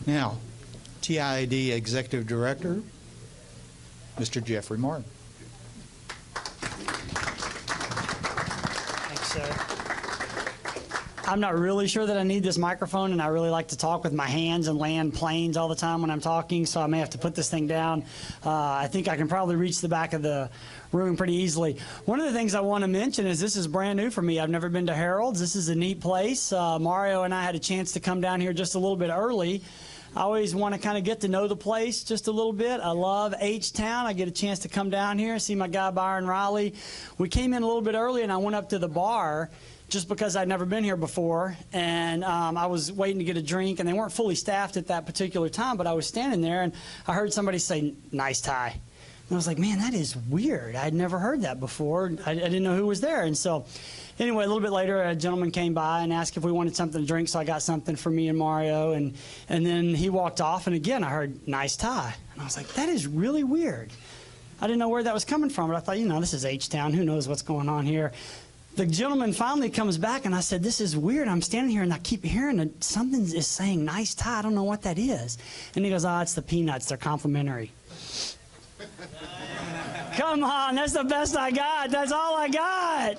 Now, TIADA Executive Director, Mr. Jeffrey Martin. Thanks, sir. I'm not really sure that I need this microphone, and I really like to talk with my hands and land planes all the time when I'm talking, so I may have to put this thing down. I think I can probably reach the back of the room pretty easily. One of the things I want to mention is this is brand new for me. I've never been to Harold's. This is a neat place. Mario and I had a chance to come down here just a little bit early. I always want to kind of get to know the place just a little bit. I love H-Town. I get a chance to come down here, see my guy Byron Riley. We came in a little bit early, and I went up to the bar just because I'd never been here before, and I was waiting to get a drink, and they weren't fully staffed at that particular time, but I was standing there, and I heard somebody say, "Nice tie." And I was like, man, that is weird. I'd never heard that before. I didn't know who was there. And so anyway, a little bit later, a gentleman came by and asked if we wanted something to drink, so I got something for me and Mario, and then he walked off, and again, I heard, "Nice tie." And I was like, that is really weird. I didn't know where that was coming from, but I thought, you know, this is H-Town. Who knows what's going on here? The gentleman finally comes back, and I said, this is weird. I'm standing here, and I keep hearing that something is saying "nice tie." I don't know what that is. And he goes, "Oh, it's the peanuts. They're complimentary." Come on, that's the best I got. That's all I got.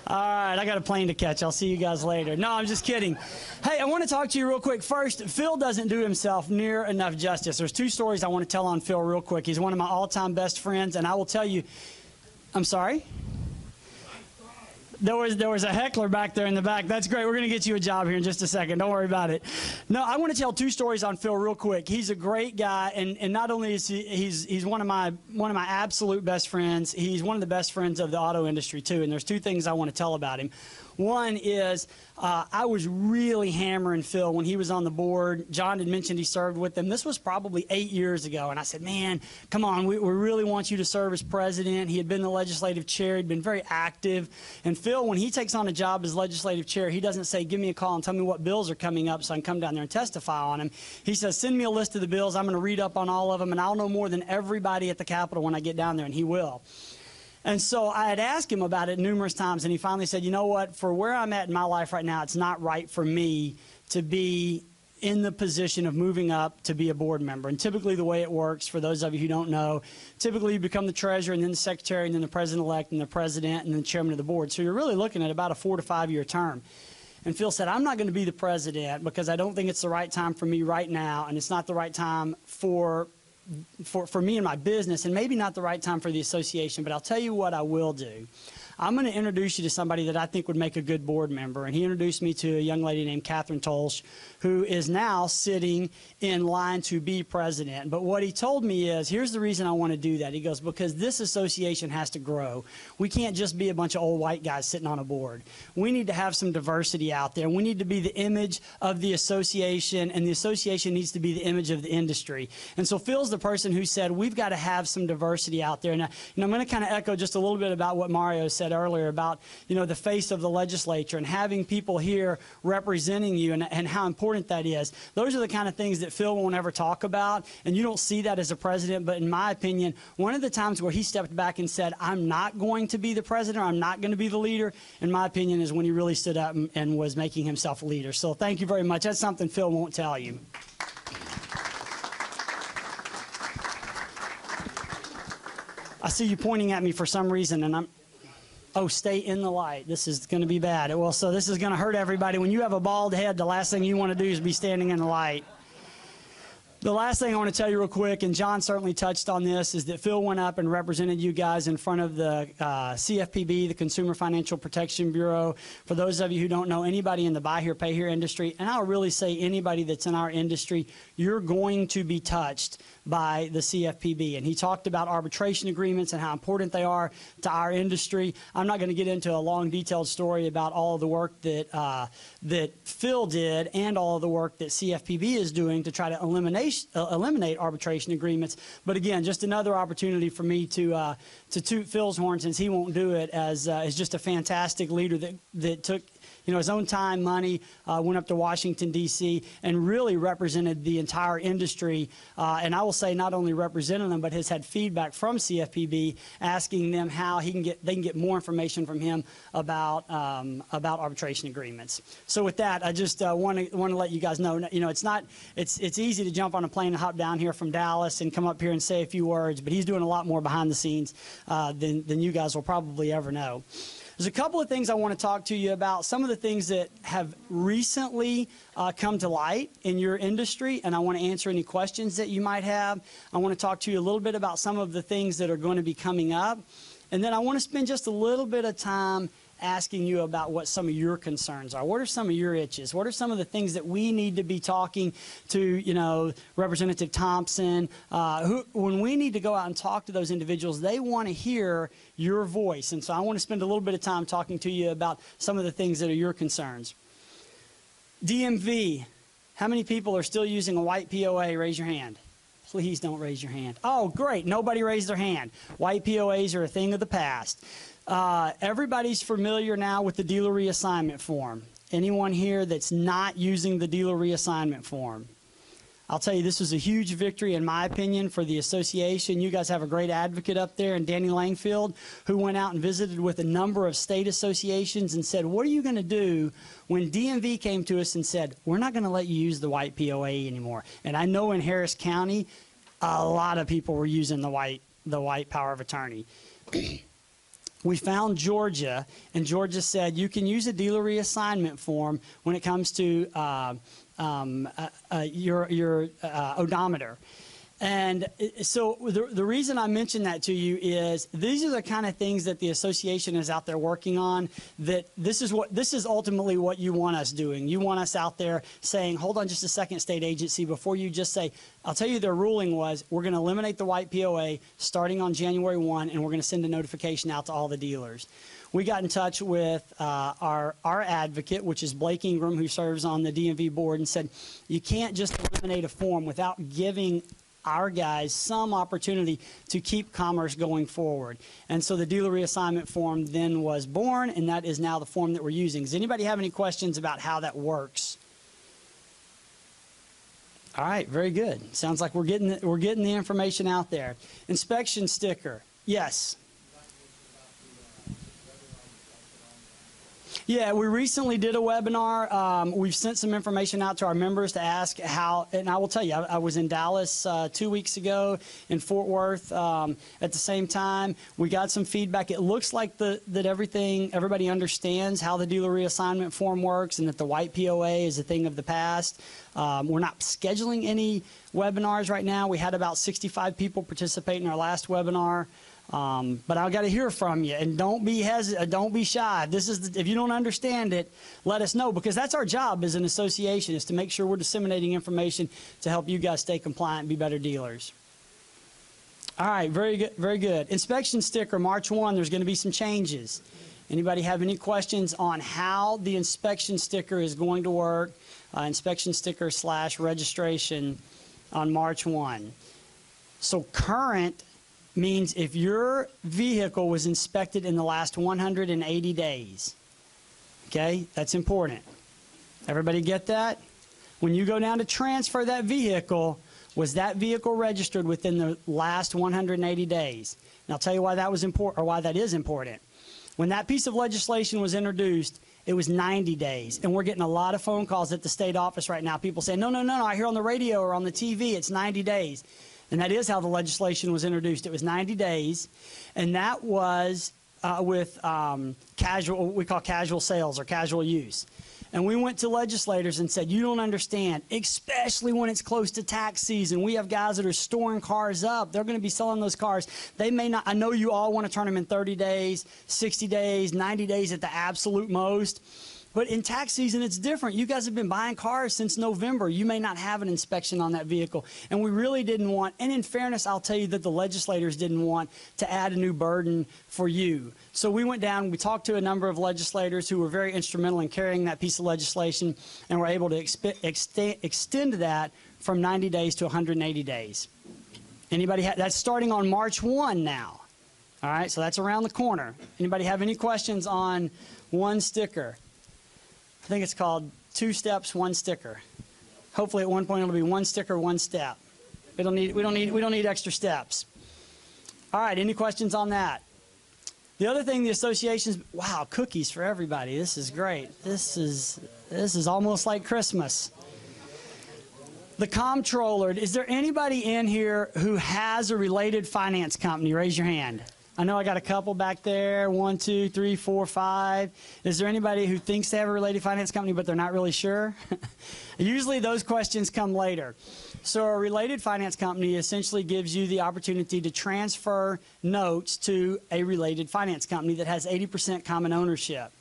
All right, I got a plane to catch. I'll see you guys later. No, I'm just kidding. Hey, I want to talk to you real quick. First, Phil doesn't do himself near enough justice. There's two stories I want to tell on Phil real quick. He's one of my all-time best friends, and I will tell you, I'm sorry? There was a heckler back there in the back. That's great. We're going to get you a job here in just a second. Don't worry about it. No, I want to tell two stories on Phil real quick. He's a great guy, and not only is he's one of my absolute best friends, he's one of the best friends of the auto industry too. And there's two things I want to tell about him. One is I was really hammering Phil when he was on the board. John had mentioned he served with them. This was probably 8 years ago. And I said, man, come on, we really want you to serve as president. He had been the legislative chair. He'd been very active. And Phil, when he takes on a job as legislative chair, he doesn't say, give me a call and tell me what bills are coming up so I can come down there and testify on them. He says, send me a list of the bills. I'm going to read up on all of them, and I'll know more than everybody at the Capitol when I get down there, and he will. And so I had asked him about it numerous times, and he finally said, you know what, for where I'm at in my life right now, it's not right for me to be in the position of moving up to be a board member. And typically the way it works, for those of you who don't know, typically you become the treasurer and then the secretary and then the president-elect and the president and then the chairman of the board. So you're really looking at about a 4 to 5 year term. And Phil said, I'm not going to be the president because I don't think it's the right time for me right now, and it's not the right time for me and my business, and maybe not the right time for the association, but I'll tell you what I will do. I'm going to introduce you to somebody that I think would make a good board member. And he introduced me to a young lady named Catherine Tolsch, who is now sitting in line to be president. But what he told me is, here's the reason I want to do that. He goes, because this association has to grow. We can't just be a bunch of old white guys sitting on a board. We need to have some diversity out there. We need to be the image of the association, and the association needs to be the image of the industry. And so Phil's the person who said, we've got to have some diversity out there. And I'm going to kind of echo just a little bit about what Mario said earlier about, you know, the face of the legislature and having people here representing you, and how important that is. Those are the kind of things that Phil won't ever talk about, and you don't see that as a president. But in my opinion, one of the times where he stepped back and said, I'm not going to be the president, or I'm not going to be the leader, in my opinion, is when he really stood up and was making himself a leader. So thank you very much. That's something Phil won't tell you. I see you pointing at me for some reason, and oh, stay in the light. This is going to be bad. Well, so this is going to hurt everybody. When you have a bald head, the last thing you want to do is be standing in the light. The last thing I want to tell you real quick, and John certainly touched on this, is that Phil went up and represented you guys in front of the CFPB, the Consumer Financial Protection Bureau. For those of you who don't know, anybody in the buy here, pay here industry, and I'll really say anybody that's in our industry, you're going to be touched by the CFPB. And he talked about arbitration agreements and how important they are to our industry. I'm not going to get into a long, detailed story about all of the work that that Phil did and all of the work that CFPB is doing to try to eliminate arbitration agreements. But again, just another opportunity for me to toot Phil's horn, since he won't do it, as just a fantastic leader that took his own time, money, went up to Washington, D.C., and really represented the entire industry. And I will say not only represented them, but has had feedback from CFPB asking them how they can get more information from him about arbitration agreements. So with that, I just want to let you guys know, it's easy to jump on a plane and hop down here from Dallas and come up here and say a few words, but he's doing a lot more behind the scenes than you guys will probably ever know. There's a couple of things I want to talk to you about, some of the things that have recently come to light in your industry, and I want to answer any questions that you might have. I want to talk to you a little bit about some of the things that are going to be coming up, and then I want to spend just a little bit of time asking you about what some of your concerns are. What are some of your itches? What are some of the things that we need to be talking to, Representative Thompson, when we need to go out and talk to those individuals, they want to hear your voice. And so I want to spend a little bit of time talking to you about some of the things that are your concerns. DMV, how many people are still using a white POA? Raise your hand. Please don't raise your hand. Oh, great. Nobody raised their hand. White POAs are a thing of the past. Everybody's familiar now with the dealer reassignment form. Anyone here that's not using the dealer reassignment form? I'll tell you, this was a huge victory, in my opinion, for the association. You guys have a great advocate up there in Danny Langfield, who went out and visited with a number of state associations and said, what are you going to do when DMV came to us and said, we're not going to let you use the white POA anymore? And I know in Harris County, a lot of people were using the white power of attorney. We found Georgia, and Georgia said you can use a dealer reassignment form when it comes to your odometer. And so the reason I mention that to you is these are the kind of things that the association is out there working on, that this is ultimately what you want us doing. You want us out there saying, hold on just a second, state agency, before you just say, I'll tell you their ruling was, we're going to eliminate the white POA starting on January 1, and we're going to send a notification out to all the dealers. We got in touch with our advocate, which is Blake Ingram, who serves on the DMV board, and said, you can't just eliminate a form without giving our guys some opportunity to keep commerce going forward. And so the dealer reassignment form then was born, and that is now the form that we're using. Does anybody have any questions about how that works? All right, very good. Sounds like we're getting the information out there. Inspection sticker, yes. Yeah, we recently did a webinar. We've sent some information out to our members to ask how, and I will tell you, I was in Dallas 2 weeks ago, in Fort Worth at the same time. We got some feedback. It looks like that everybody understands how the dealer reassignment form works, and that the white POA is a thing of the past. We're not scheduling any webinars right now. We had about 65 people participate in our last webinar. But I've got to hear from you, and don't be hesitant, don't be shy. If you don't understand it, let us know, because that's our job as an association, is to make sure we're disseminating information to help you guys stay compliant and be better dealers. All right, very good, very good. Inspection sticker, March 1, there's going to be some changes. Anybody have any questions on how the inspection sticker is going to work? Inspection sticker / registration on March 1. So current means if your vehicle was inspected in the last 180 days. Okay, that's important. Everybody get that? When you go down to transfer that vehicle, was that vehicle registered within the last 180 days? And I'll tell you why that was important, or why that is important. When that piece of legislation was introduced, it was 90 days. And we're getting a lot of phone calls at the state office right now. People saying, no, I hear on the radio or on the TV, it's 90 days. And that is how the legislation was introduced. It was 90 days, and that was with casual, what we call casual sales or casual use. And we went to legislators and said, you don't understand, especially when it's close to tax season. We have guys that are storing cars up. They're going to be selling those cars. They may not, I know you all want to turn them in 30 days, 60 days, 90 days at the absolute most. But in tax season, it's different. You guys have been buying cars since November. You may not have an inspection on that vehicle. And we really didn't want, and in fairness, I'll tell you that the legislators didn't want to add a new burden for you. So we went down, we talked to a number of legislators who were very instrumental in carrying that piece of legislation, and were able to extend that from 90 days to 180 days. Anybody that's starting on March 1 now. All right, so that's around the corner. Anybody have any questions on one sticker? I think it's called 2 steps, 1 sticker. Hopefully at one point it'll be 1 sticker, 1 step. We don't need extra steps. All right, any questions on that? The other thing the association's, wow, cookies for everybody. This is great. This is almost like Christmas. The comptroller, is there anybody in here who has a related finance company? Raise your hand. I know I got a couple back there. 1, 2, 3, 4, 5. Is there anybody who thinks they have a related finance company but they're not really sure? Usually those questions come later. So a related finance company essentially gives you the opportunity to transfer notes to a related finance company that has 80% common ownership.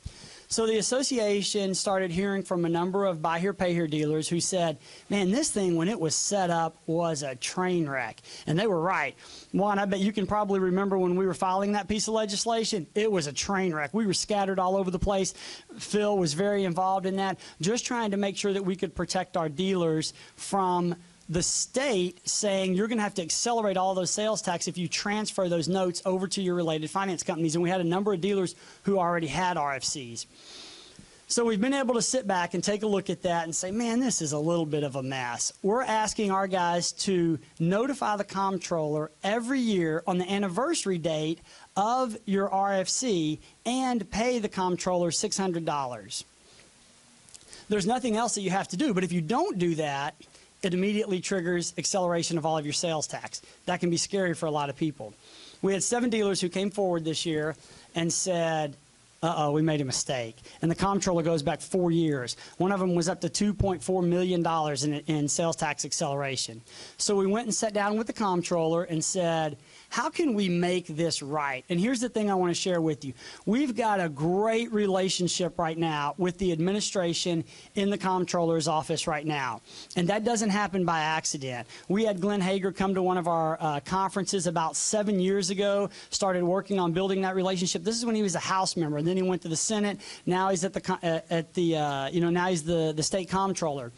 So the association started hearing from a number of buy here, pay here dealers who said, man, this thing, when it was set up, was a train wreck. And they were right. Juan, I bet you can probably remember when we were filing that piece of legislation, it was a train wreck. We were scattered all over the place. Phil was very involved in that, just trying to make sure that we could protect our dealers from the state saying you're going to have to accelerate all those sales tax if you transfer those notes over to your related finance companies. And we had a number of dealers who already had RFCs. So we've been able to sit back and take a look at that and say, man, this is a little bit of a mess. We're asking our guys to notify the comptroller every year on the anniversary date of your RFC and pay the comptroller $600. There's nothing else that you have to do, but if you don't do that, it immediately triggers acceleration of all of your sales tax. That can be scary for a lot of people. We had 7 dealers who came forward this year and said, uh-oh, we made a mistake. And the comptroller goes back 4 years. One of them was up to $2.4 million in sales tax acceleration. So we went and sat down with the comptroller and said, how can we make this right? And here's the thing I want to share with you. We've got a great relationship right now with the administration in the comptroller's office right now. And that doesn't happen by accident. We had Glenn Hager come to one of our conferences about 7 years ago, started working on building that relationship. This is when he was a House member, and then he went to the Senate. Now he's now he's the state comptroller.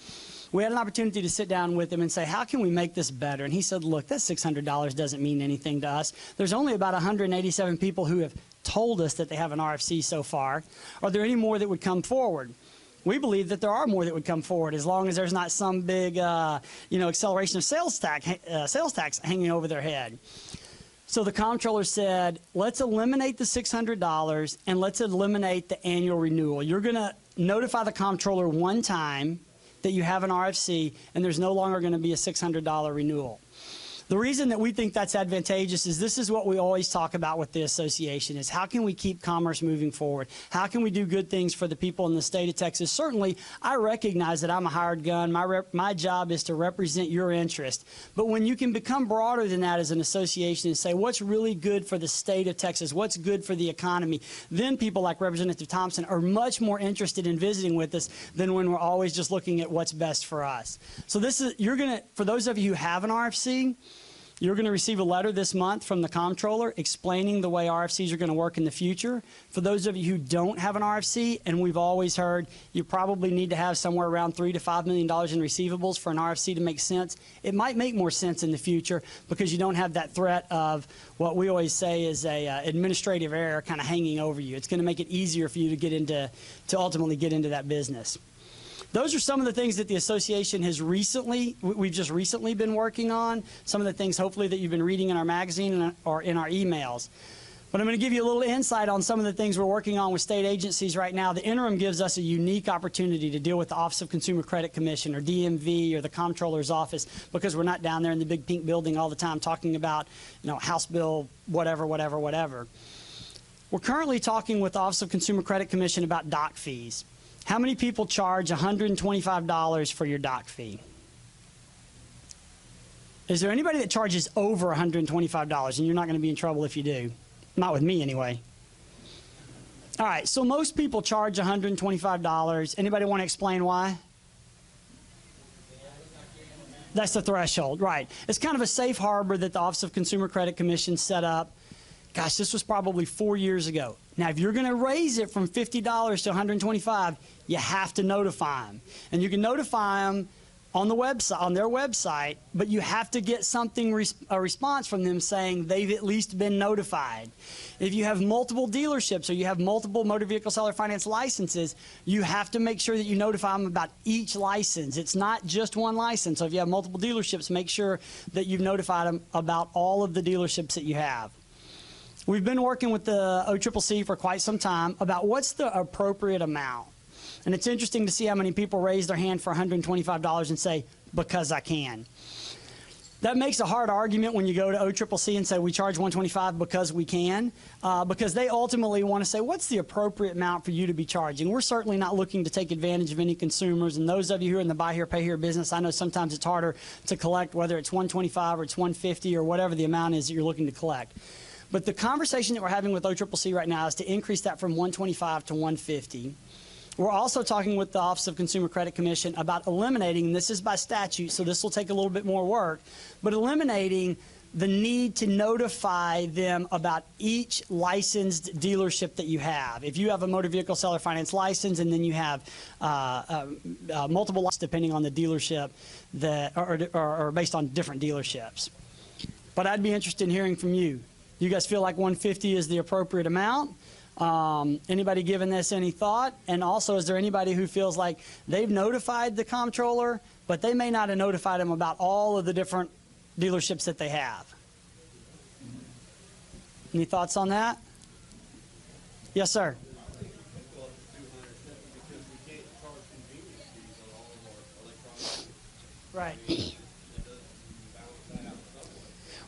We had an opportunity to sit down with him and say, how can we make this better? And he said, look, that $600 doesn't mean anything to us. There's only about 187 people who have told us that they have an RFC so far. Are there any more that would come forward? We believe that there are more that would come forward as long as there's not some big acceleration of sales tax hanging over their head. So the comptroller said, let's eliminate the $600 and let's eliminate the annual renewal. You're going to notify the comptroller one time that you have an RFC, and there's no longer going to be a $600 renewal. The reason that we think that's advantageous is this is what we always talk about with the association is how can we keep commerce moving forward? How can we do good things for the people in the state of Texas? Certainly, I recognize that I'm a hired gun. My job is to represent your interest. But when you can become broader than that as an association and say what's really good for the state of Texas, what's good for the economy, then people like Representative Thompson are much more interested in visiting with us than when we're always just looking at what's best for us. So for those of you who have an RFC, you're going to receive a letter this month from the comptroller explaining the way RFCs are going to work in the future. For those of you who don't have an RFC, and we've always heard you probably need to have somewhere around $3 to $5 million in receivables for an RFC to make sense, it might make more sense in the future because you don't have that threat of what we always say is a administrative error kind of hanging over you. It's going to make it easier for you to ultimately get into that business. Those are some of the things that the association has we've just recently been working on, some of the things hopefully that you've been reading in our magazine or in our emails. But I'm going to give you a little insight on some of the things we're working on with state agencies right now. The interim gives us a unique opportunity to deal with the Office of Consumer Credit Commission or DMV or the comptroller's office because we're not down there in the big pink building all the time talking about, House Bill, whatever. We're currently talking with the Office of Consumer Credit Commission about doc fees. How many people charge $125 for your doc fee? Is there anybody that charges over $125? And you're not going to be in trouble if you do. Not with me, anyway. All right, so most people charge $125. Anybody want to explain why? That's the threshold, right. It's kind of a safe harbor that the Office of Consumer Credit Commission set up. Gosh, this was probably 4 years ago. Now, if you're going to raise it from $50 to $125, you have to notify them. And you can notify them on the website, on their website, but you have to get something, a response from them saying they've at least been notified. If you have multiple dealerships or you have multiple motor vehicle seller finance licenses, you have to make sure that you notify them about each license. It's not just one license. So if you have multiple dealerships, make sure that you've notified them about all of the dealerships that you have. We've been working with the OCCC for quite some time about what's the appropriate amount. And it's interesting to see how many people raise their hand for $125 and say, because I can. That makes a hard argument when you go to OCCC and say we charge $125 because we can, because they ultimately want to say, what's the appropriate amount for you to be charging? We're certainly not looking to take advantage of any consumers. And those of you who are in the buy here, pay here business, I know sometimes it's harder to collect, whether it's $125 or it's $150 or whatever the amount is that you're looking to collect. But the conversation that we're having with OCCC right now is to increase that from $125 to $150. We're also talking with the Office of Consumer Credit Commission about eliminating, and this is by statute, so this will take a little bit more work, but eliminating the need to notify them about each licensed dealership that you have. If you have a motor vehicle seller finance license and then you have multiple licenses depending on the dealership that, or based on different dealerships. But I'd be interested in hearing from you. You guys feel like 150 is the appropriate amount? Anybody giving this any thought? And also, is there anybody who feels like they've notified the comptroller, but they may not have notified them about all of the different dealerships that they have? Any thoughts on that? Yes, sir. Right.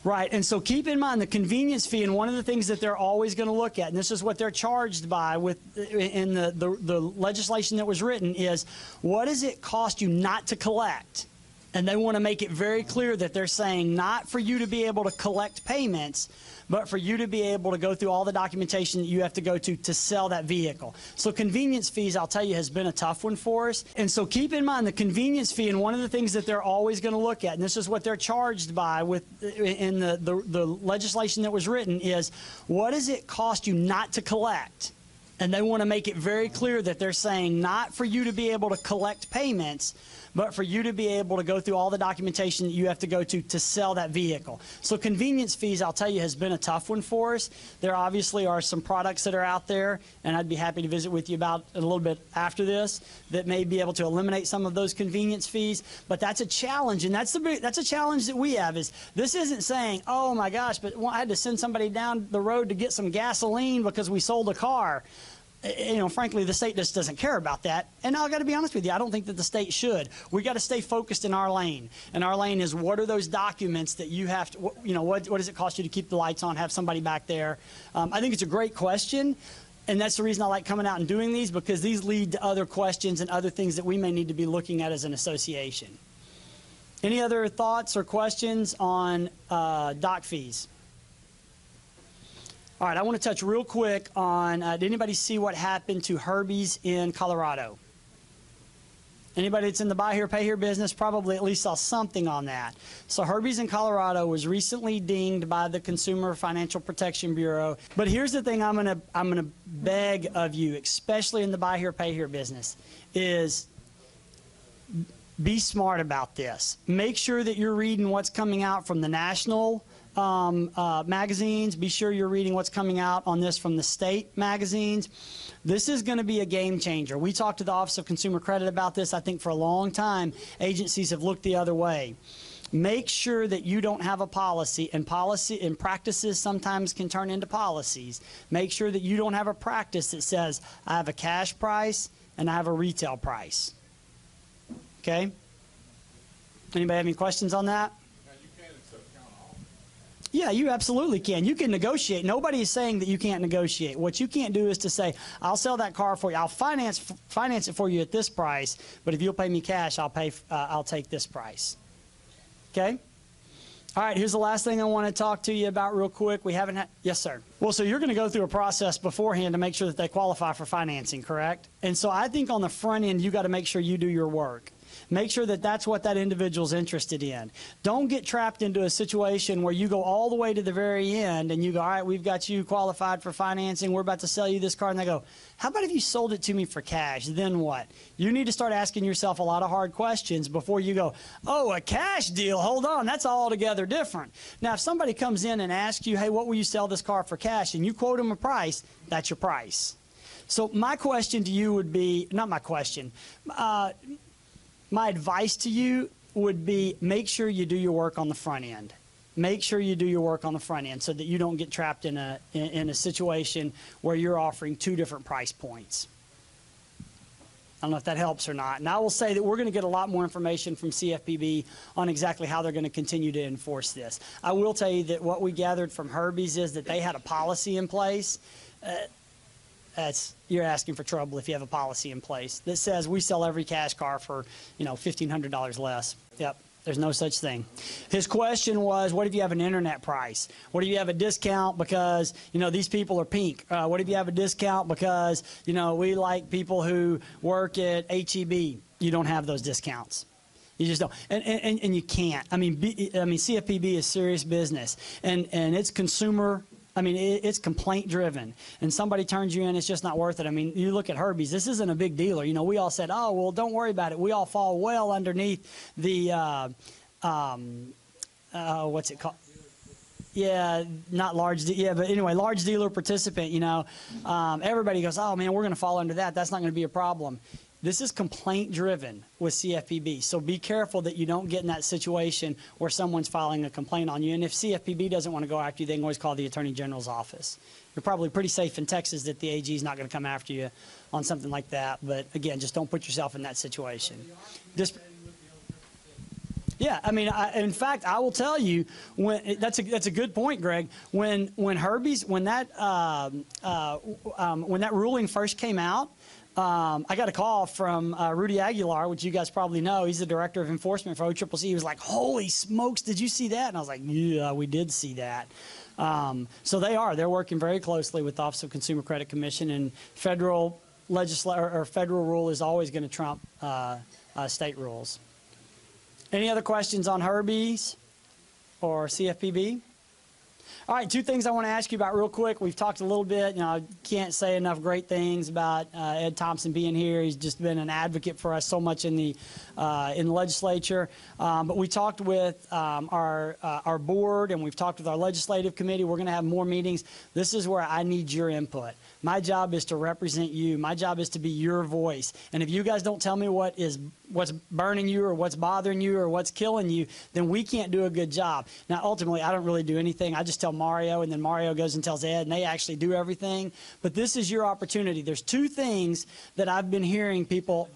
Right, and so keep in mind the convenience fee, and one of the things that they're always going to look at, and this is what they're charged by in the legislation that was written, is what does it cost you not to collect? And they want to make it very clear that they're saying not for you to be able to collect payments, but for you to be able to go through all the documentation that you have to go to sell that vehicle. So convenience fees, I'll tell you, has been a tough one for us. And so keep in mind the convenience fee, and one of the things that they're always going to look at, and this is what they're charged by in the legislation that was written, is what does it cost you not to collect? And they want to make it very clear that they're saying not for you to be able to collect payments, but for you to be able to go through all the documentation that you have to go to sell that vehicle. So convenience fees, I'll tell you, has been a tough one for us. There obviously are some products that are out there, and I'd be happy to visit with you about it a little bit after this, that may be able to eliminate some of those convenience fees. But that's a challenge, and that's a challenge that we have. Is this isn't saying, oh my gosh, but I had to send somebody down the road to get some gasoline because we sold a car. You know, frankly, the state just doesn't care about that. And I got to be honest with you, I don't think that the state should. We got to stay focused in our lane. And our lane is, what are those documents that you have to, you know, what does it cost you to keep the lights on, have somebody back there? I think it's a great question. And that's the reason I like coming out and doing these, because these lead to other questions and other things that we may need to be looking at as an association. Any other thoughts or questions on doc fees? All right, I want to touch real quick on, did anybody see what happened to Herbie's in Colorado? Anybody that's in the buy here, pay here business probably at least saw something on that. So Herbie's in Colorado was recently dinged by the Consumer Financial Protection Bureau. But here's the thing I'm gonna beg of you, especially in the buy here, pay here business, is be smart about this. Make sure that you're reading what's coming out from the national magazines. Be sure you're reading what's coming out on this from the state magazines. This is going to be a game changer. We talked to the Office of Consumer Credit about this. I think for a long time, agencies have looked the other way. Make sure that you don't have a policy, and practices sometimes can turn into policies. Make sure that you don't have a practice that says, I have a cash price and I have a retail price. Okay? Anybody have any questions on that? Yeah, you absolutely can. You can negotiate. Nobody is saying that you can't negotiate. What you can't do is to say, I'll sell that car for you. I'll finance it for you at this price, but if you'll pay me cash, I'll take this price. Okay? All right, here's the last thing I want to talk to you about real quick. We haven't had, yes, sir. Well, so you're going to go through a process beforehand to make sure that they qualify for financing, correct? And so I think on the front end, you got to make sure you do your work. Make sure that that's what that individual's interested in. Don't get trapped into a situation where you go all the way to the very end and you go, all right, we've got you qualified for financing. We're about to sell you this car. And they go, how about if you sold it to me for cash? Then what? You need to start asking yourself a lot of hard questions before you go, oh, a cash deal. Hold on. That's altogether different. Now, if somebody comes in and asks you, hey, what will you sell this car for cash? And you quote them a price, that's your price. So my question to you would be, not my question, my advice to you would be make sure you do your work on the front end. Make sure you do your work on the front end so that you don't get trapped in a situation where you're offering two different price points. I don't know if that helps or not. And I will say that we're going to get a lot more information from CFPB on exactly how they're going to continue to enforce this. I will tell you that what we gathered from Herbie's is that they had a policy in place. You're asking for trouble if you have a policy in place that says we sell every cash car for, $1,500 less. Yep. There's no such thing. His question was, what if you have an internet price? What if you have a discount because, these people are pink? What if you have a discount because, we like people who work at HEB? You don't have those discounts. You just don't. And you can't. CFPB is serious business. And it's consumer. It's complaint driven, and somebody turns you in, it's just not worth it. You look at Herbie's, this isn't a big dealer. We all said, oh, well, don't worry about it. We all fall well underneath the, what's it called? Yeah, not large, but anyway, large dealer participant, everybody goes, oh man, we're going to fall under that. That's not going to be a problem. This is complaint driven with CFPB, so be careful that you don't get in that situation where someone's filing a complaint on you. And if CFPB doesn't want to go after you, they can always call the Attorney General's office. You're probably pretty safe in Texas that the AG is not going to come after you on something like that. But again, just don't put yourself in that situation. In fact, I will tell you, that's a good point, Greg. When Herbie's, when that ruling first came out, I got a call from Rudy Aguilar, which you guys probably know. He's the director of enforcement for OCCC. He was like, holy smokes, did you see that? And I was like, yeah, we did see that. So they're working very closely with the Office of Consumer Credit Commission, and federal rule is always going to trump state rules. Any other questions on Herbie's or CFPB? All right, two things I want to ask you about real quick. We've talked a little bit. I can't say enough great things about Ed Thompson being here. He's just been an advocate for us so much in the legislature. But we talked with our board, and we've talked with our legislative committee. We're going to have more meetings. This is where I need your input. My job is to represent you. My job is to be your voice. And if you guys don't tell me what's burning you or what's bothering you or what's killing you, then we can't do a good job. Now, ultimately, I don't really do anything. I just tell Mario, and then Mario goes and tells Ed, and they actually do everything. But this is your opportunity. There's two things that I've been hearing people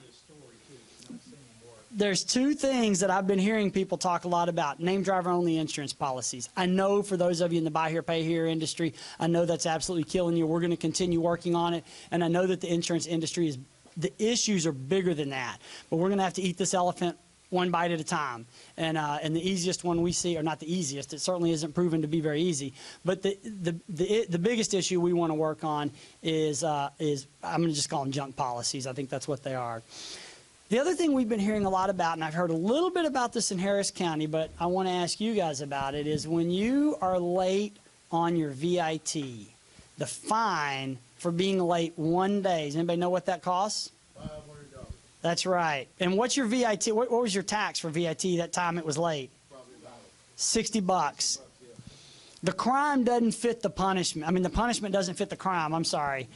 talk a lot about. Name driver only insurance policies. I know for those of you in the buy here, pay here industry, I know that's absolutely killing you. We're going to continue working on it. And I know that the insurance industry the issues are bigger than that. But we're going to have to eat this elephant one bite at a time. And the easiest one we see, or not the easiest, it certainly isn't proven to be very easy. But the biggest issue we want to work on is I'm going to just call them junk policies. I think that's what they are. The other thing we've been hearing a lot about, and I've heard a little bit about this in Harris County, but I want to ask you guys about it, is when you are late on your VIT, the fine for being late 1 day, does anybody know what that costs? $500. That's right. And what's your VIT? What was your tax for VIT that time it was late? Probably about $60. Yeah. The crime doesn't fit the punishment. The punishment doesn't fit the crime. I'm sorry.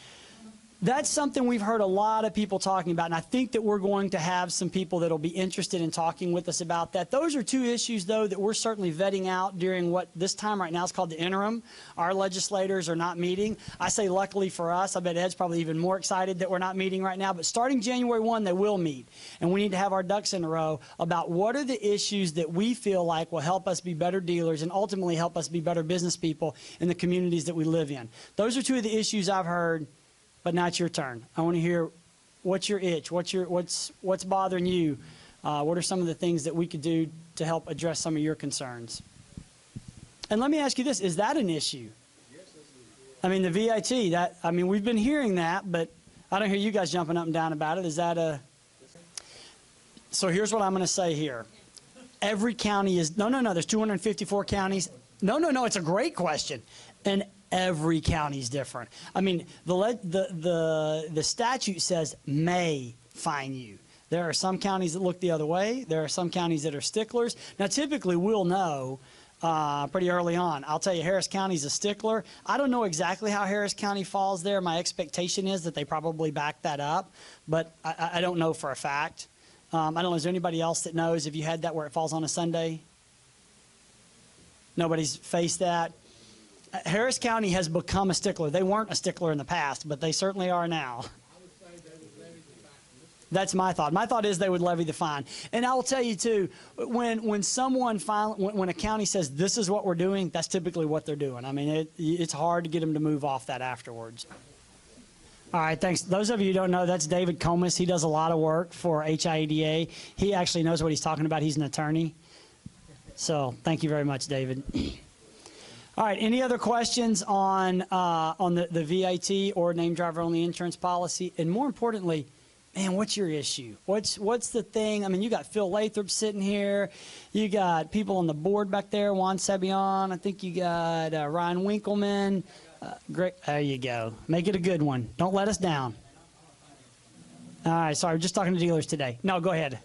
That's something we've heard a lot of people talking about, and I think that we're going to have some people that will be interested in talking with us about that. Those are two issues, though, that we're certainly vetting out during what this time right now is called the interim. Our legislators are not meeting. I say luckily for us. I bet Ed's probably even more excited that we're not meeting right now, but starting January 1, they will meet, and we need to have our ducks in a row about what are the issues that we feel like will help us be better dealers and ultimately help us be better business people in the communities that we live in. Those are two of the issues I've heard. But now it's your turn. I want to hear what's your itch, what's bothering you. What are some of the things that we could do to help address some of your concerns? And let me ask you this: is that an issue? Yes, the VIT. We've been hearing that, but I don't hear you guys jumping up and down about it. Is that a? So here's what I'm going to say here. Every county is, no, there's 254 counties. No, it's a great question. And every county is different. I mean, the statute says may fine you. There are some counties that look the other way. There are some counties that are sticklers. Now, typically, we'll know pretty early on. I'll tell you, Harris County is a stickler. I don't know exactly how Harris County falls there. My expectation is that they probably back that up, but I don't know for a fact. I don't know, is there anybody else that knows if you had that where it falls on a Sunday? Nobody's faced that? Harris County has become a stickler. They weren't a stickler in the past, but they certainly are now. That's my thought. My thought is they would levy the fine. And I will tell you, too, when a county says this is what we're doing, that's typically what they're doing. I mean, it's hard to get them to move off that afterwards. All right, thanks. Those of you who don't know, that's David Comas. He does a lot of work for HIADA. He actually knows what he's talking about. He's an attorney. So thank you very much, David. All right, any other questions on the VAT or name driver only insurance policy? And more importantly, man, what's your issue? What's the thing? I mean, you got Phil Lathrop sitting here. You got people on the board back there, Juan Sebion. I think you got Ryan Winkleman. Great. There you go. Make it a good one. Don't let us down. All right, sorry, we're just talking to dealers today. No, go ahead.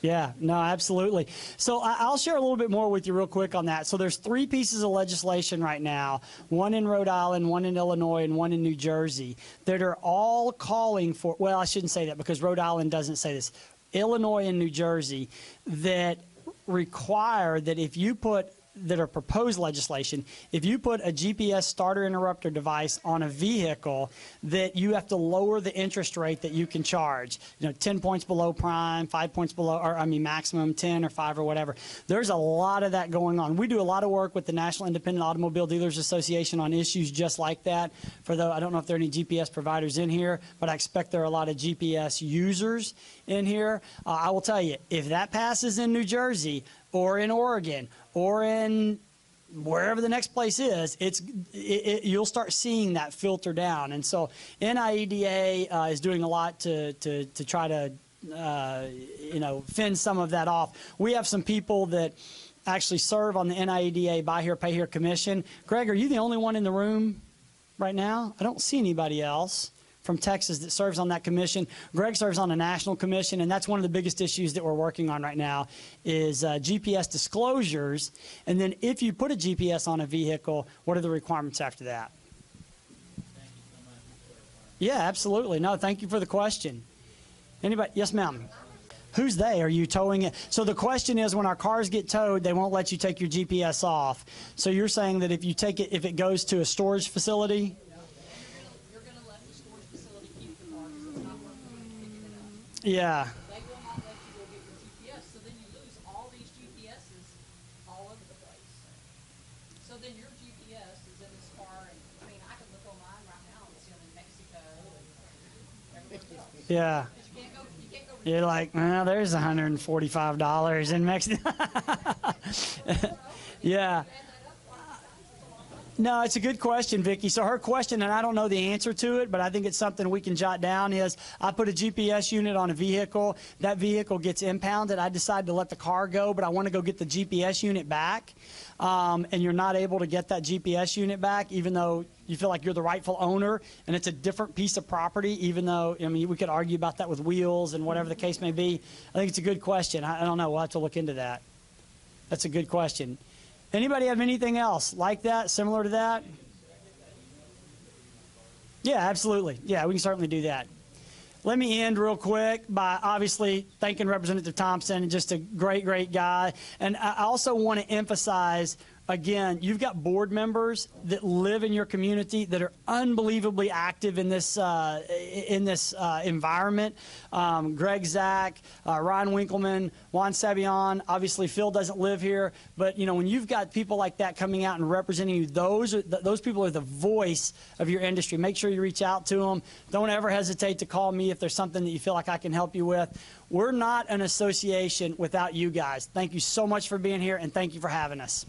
Yeah, no, absolutely. So I'll share a little bit more with you real quick on that. So there's 3 pieces of legislation right now, one in Rhode Island, one in Illinois, and one in New Jersey, that are all calling for, well, I shouldn't say that because Rhode Island doesn't say this, Illinois and New Jersey, that require that if you put, that are proposed legislation, if you put a GPS starter interrupter device on a vehicle, that you have to lower the interest rate that you can charge. 10 points below prime, 5 points below, or I mean maximum 10 or 5 or whatever. There's a lot of that going on. We do a lot of work with the National Independent Automobile Dealers Association on issues just like that. For though I don't know if there are any GPS providers in here, but I expect there are a lot of GPS users in here. I will tell you, if that passes in New Jersey or in Oregon or in wherever the next place is, you'll start seeing that filter down. And so NIADA is doing a lot to try to fend some of that off. We have some people that actually serve on the NIADA Buy Here, Pay Here Commission. Greg, are you the only one in the room right now? I don't see anybody else from Texas that serves on that commission. Greg serves on a national commission, and that's one of the biggest issues that we're working on right now is GPS disclosures. And then if you put a GPS on a vehicle, what are the requirements after that? Yeah, absolutely. No, thank you for the question. Anybody? Yes, ma'am. Who's they? Are you towing it? So the question is, when our cars get towed, they won't let you take your GPS off. So you're saying that if you take it, if it goes to a storage facility, yeah. They will not let you go get your GPS, so then you lose all these GPSs all over the place. So then your GPS is in this car, and I mean, I can look online right now and see them in Mexico and everywhere else. Yeah. You can't go. You're like, well, there's $145 in Mexico. Yeah. No, it's a good question, Vicki. So her question, and I don't know the answer to it, but I think it's something we can jot down, is I put a GPS unit on a vehicle. That vehicle gets impounded. I decide to let the car go, but I want to go get the GPS unit back. And you're not able to get that GPS unit back, even though you feel like you're the rightful owner, and it's a different piece of property, even though, I mean, we could argue about that with wheels and whatever the case may be. I think it's a good question. I don't know. We'll have to look into that. That's a good question. Anybody have anything else like that, similar to that? Yeah, absolutely. Yeah, we can certainly do that. Let me end real quick by obviously thanking Representative Thompson, just a great, great guy. And I also want to emphasize, again, you've got board members that live in your community that are unbelievably active in this environment. Greg Zach, Ryan Winkleman, Juan Sebion. Obviously, Phil doesn't live here, but when you've got people like that coming out and representing you, those people are the voice of your industry. Make sure you reach out to them. Don't ever hesitate to call me if there's something that you feel like I can help you with. We're not an association without you guys. Thank you so much for being here, and thank you for having us.